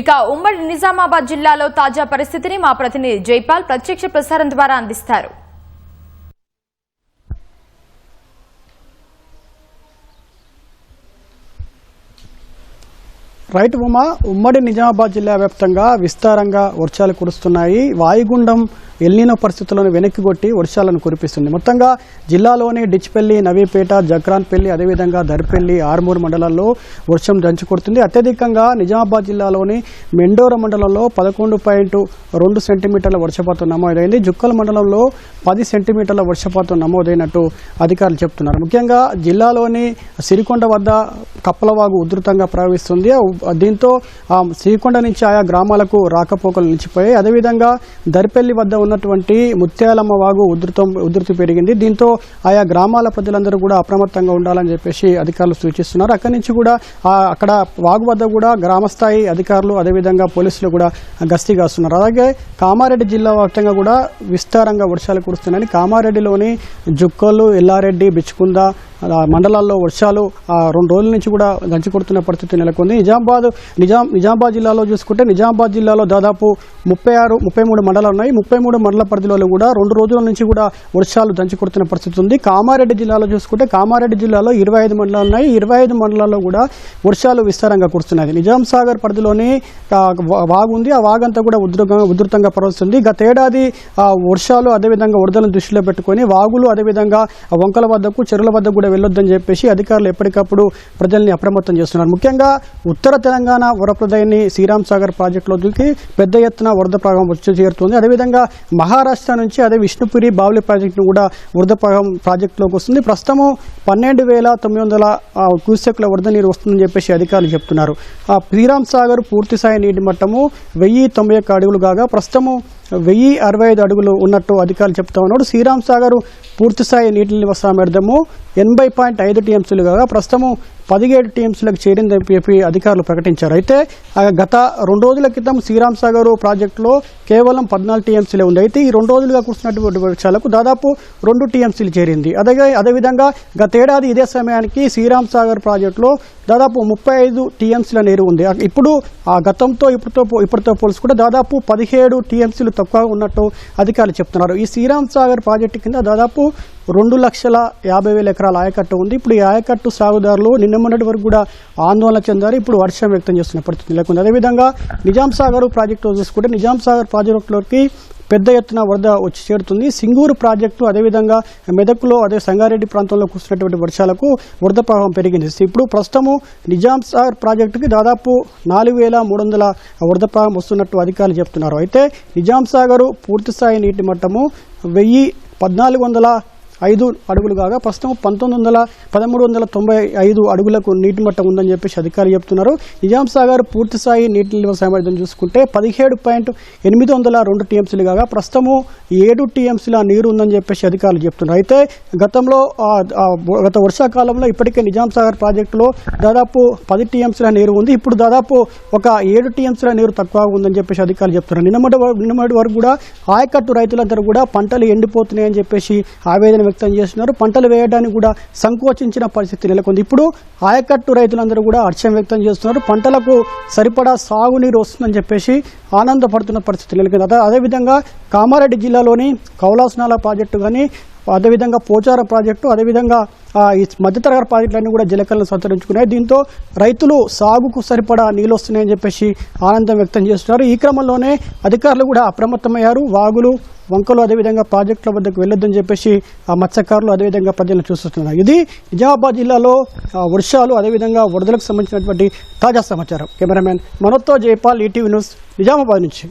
ఇక ఉమ్మడి నిజామాబాద్ జిల్లాలో తాజా పరిస్థితిని మా ప్రతినిధి జైపాల్ ప్రత్యక్ష ప్రసారం ద్వారా అందిస్తారు. రైట్ ఉమా, ఉమ్మడి నిజామాబాద్ జిల్లా వ్యాప్తంగా విస్తారంగా వర్షాలు కురుస్తున్నాయి. వాయుగుండం ఎల్నినో పరిస్థితులను వెనక్కి కొట్టి వర్షాలను కురిపిస్తుంది. మొత్తంగా జిల్లాలోని డిచ్పల్లి, నవీపేట, జక్రాన్పల్లి, అదేవిధంగా దర్పల్లి, ఆర్మూర్ మండలాల్లో వర్షం దంచి కొడుతుంది. అత్యధికంగా నిజామాబాద్ జిల్లాలోని మెండోర మండలంలో 11.2 సెంటీమీటర్ల వర్షపాతం నమోదైంది. జుక్కల్ మండలంలో 10 సెంటీమీటర్ల వర్షపాతం నమోదైనట్టు అధికారులు చెబుతున్నారు. ముఖ్యంగా జిల్లాలోని సిరికొండ వద్ద కప్పలవాగు ఉధృతంగా ప్రవహిస్తుంది. దీంతో సిరికొండ నుంచి ఆయా గ్రామాలకు రాకపోకలు నిలిచిపోయాయి. అదేవిధంగా దర్పల్లి వద్ద ఉన్నటువంటి ముత్యాలమ్మ వాగు ఉధృతి పెరిగింది. దీంతో ఆయా గ్రామాల ప్రజలందరూ కూడా అప్రమత్తంగా ఉండాలని చెప్పేసి అధికారులు సూచిస్తున్నారు. అక్కడి నుంచి కూడా అక్కడ వాగు వద్ద కూడా గ్రామస్థాయి అధికారులు అదేవిధంగా పోలీసులు కూడా గస్తీ కాస్తున్నారు. అలాగే కామారెడ్డి జిల్లా వ్యాప్తంగా కూడా విస్తారంగా వర్షాలు కురుస్తున్నాయి. కామారెడ్డిలోని జుక్కలు, ఎల్లారెడ్డి, బిచ్చుకుంద మండలాల్లో వర్షాలు 2 రోజుల నుంచి కూడా దంచి కొడుతున్న పరిస్థితి నెలకొంది. నిజామాబాద్ జిల్లాలో చూసుకుంటే నిజామాబాద్ జిల్లాలో దాదాపు 33 మండలాలు ఉన్నాయి. 33 మండల పరిధిలో కూడా 2 రోజుల నుంచి కూడా వర్షాలు దంచి కొడుతున్న పరిస్థితి ఉంది. కామారెడ్డి జిల్లాలో చూసుకుంటే కామారెడ్డి జిల్లాలో 25 మండలాలు ఉన్నాయి. 25 మండలాల్లో కూడా వర్షాలు విస్తారంగా కురుస్తున్నాయి. నిజాం సాగర్ పరిధిలోని వాగు ఉంది. ఆ వాగంతా కూడా ఉధృతంగా ప్రవహిస్తుంది. గతేడాది వర్షాలు అదేవిధంగా వరదలను దృష్టిలో పెట్టుకుని వాగులు అదేవిధంగా వంకల వద్దకు, చెరువుల వద్దకు కూడా వెళ్ళొద్దని చెప్పేసి అధికారులు ఎప్పటికప్పుడు ప్రజల్ని అప్రమత్తం చేస్తున్నారు. ముఖ్యంగా ఉత్తర తెలంగాణ వరప్రదాయాన్ని శ్రీరామ్ సాగర్ ప్రాజెక్టులోకి పెద్ద ఎత్తున వరద ప్రవాహం వచ్చి చేరుతుంది. అదేవిధంగా మహారాష్ట్ర నుంచి అదే విష్ణుపురి బావ్లీ ప్రాజెక్టును కూడా వరద ప్రవాహం ప్రాజెక్టులోకి వస్తుంది. ప్రస్తుతము 12,900 క్యూసెక్ల వరద నీరు వస్తుందని చెప్పేసి అధికారులు చెప్తున్నారు. శ్రీరామ్ సాగర్ పూర్తి స్థాయి నీటి మట్టము 1091 అడుగులు కాగా ప్రస్తుతము 1065 అడుగులు ఉన్నట్టు అధికారులు చెప్తా ఉన్నారు. శ్రీరామ్ సాగర్ పూర్తిస్థాయి నీటి నిల్వ సామర్థ్యము 80.5 టీఎంసీలు కాగా ప్రస్తుతము 17 టీఎంసీలకు చేరిందని చెప్పి అధికారులు ప్రకటించారు. అయితే గత 2 రోజుల క్రితం శ్రీరామ్ సాగర్ ప్రాజెక్టులో కేవలం 14 టీఎంసీలే ఉంది. అయితే ఈ 2 రోజులుగా కురిసినటువంటి వర్షాలకు దాదాపు 2 టీఎంసీలు చేరింది. అదేవిధంగా గతేడాది ఇదే సమయానికి శ్రీరామ్ సాగర్ ప్రాజెక్టులో దాదాపు 35 టీఎంసీల నీరు ఉంది. ఇప్పుడు ఆ గతంతో ఇప్పటితో పోల్చుకుంటే దాదాపు 17 టీఎంసీలు తక్కువ ఉన్నట్టు అధికారులు చెప్తున్నారు. ఈ శ్రీరామ్ సాగర్ ప్రాజెక్టు కింద దాదాపు 2,50,000 ఎకరాల ఆయకట్టు ఉంది. ఇప్పుడు ఈ ఆయకట్టు సాగుదారులు నిన్న మొన్నటి వరకు కూడా ఆందోళన చెందారు. ఇప్పుడు వర్షం వ్యక్తం చేస్తున్న పరిస్థితి నెలకొంది. అదేవిధంగా నిజాం సాగర్ ప్రాజెక్టు చూసుకుంటే నిజాం సాగర్ ప్రాజెక్టులోకి పెద్ద ఎత్తున వరద వచ్చి చేరుతుంది. సింగూరు ప్రాజెక్టు అదేవిధంగా మెదక్లో సంగారెడ్డి ప్రాంతంలో కురిసినటువంటి వర్షాలకు వరద ప్రవాహం పెరిగింది. ఇప్పుడు ప్రస్తుతము నిజాం సాగర్ ప్రాజెక్టుకి దాదాపు 4,300 వరద ప్రవాహం వస్తున్నట్టు అధికారులు చెప్తున్నారు. అయితే నిజాం సాగర్ పూర్తిస్థాయి నీటి మట్టము 1,405 అడుగులు కాగా ప్రస్తుతం 1,395 అడుగులకు నీటి మట్టం ఉందని చెప్పేసి అధికారులు చెప్తున్నారు. నిజాం సాగర్ పూర్తిస్థాయి నీటి నిల్వ సామర్థ్యం చూసుకుంటే 17.802 టీఎంసీలు కాగా ప్రస్తుతము 7 టీఎంసీల నీరు ఉందని చెప్పేసి అధికారులు చెప్తున్నారు. అయితే గత వర్షాకాలంలో ఇప్పటికే నిజాం సాగర్ ప్రాజెక్టులో దాదాపు 10 టీఎంసీల నీరు ఉంది. ఇప్పుడు దాదాపు ఒక 7 టీఎంసీల నీరు తక్కువ ఉందని చెప్పేసి అధికారులు చెప్తున్నారు. నిన్నటి వరకు కూడా ఆయకట్టు రైతులందరూ కూడా పంటలు ఎండిపోతున్నాయని చెప్పేసి ఆవేదన వ్యక్తం చేస్తున్నారు. పంటలు వేయడానికి కూడా సంకోచించిన పరిస్థితి నెలకొంది. ఇప్పుడు ఆయకట్టు రైతులందరూ కూడా హర్షం వ్యక్తం చేస్తున్నారు. పంటలకు సరిపడా సాగునీరు వస్తుందని చెప్పేసి ఆనందపడుతున్న పరిస్థితి నెలకొంది. అదేవిధంగా కామారెడ్డి జిల్లాలోని కౌలాస్నాల ప్రాజెక్టు కానీ అదేవిధంగా పోచారం ప్రాజెక్టు అదేవిధంగా ఈ మధ్యతరగతి ప్రాజెక్టులన్నీ కూడా జలకలను సంతరించుకున్నాయి. దీంతో రైతులు సాగుకు సరిపడా నీళ్ళు వస్తున్నాయని చెప్పేసి ఆనందం వ్యక్తం చేస్తున్నారు. ఈ క్రమంలోనే అధికారులు కూడా అప్రమత్తమయ్యారు. వాగులు, వంకలు అదేవిధంగా ప్రాజెక్టుల వద్దకు వెళ్ళొద్దని చెప్పేసి మత్స్యకారులు అదేవిధంగా ప్రజలను చూస్తున్నారు. ఇది నిజామాబాద్ జిల్లాలో వర్షాలు అదేవిధంగా వరదలకు సంబంధించినటువంటి తాజా సమాచారం. కెమెరామెన్ మనోజ్తో జైపాల్, ఈటీవీ న్యూస్, నిజామాబాద్ నుంచి.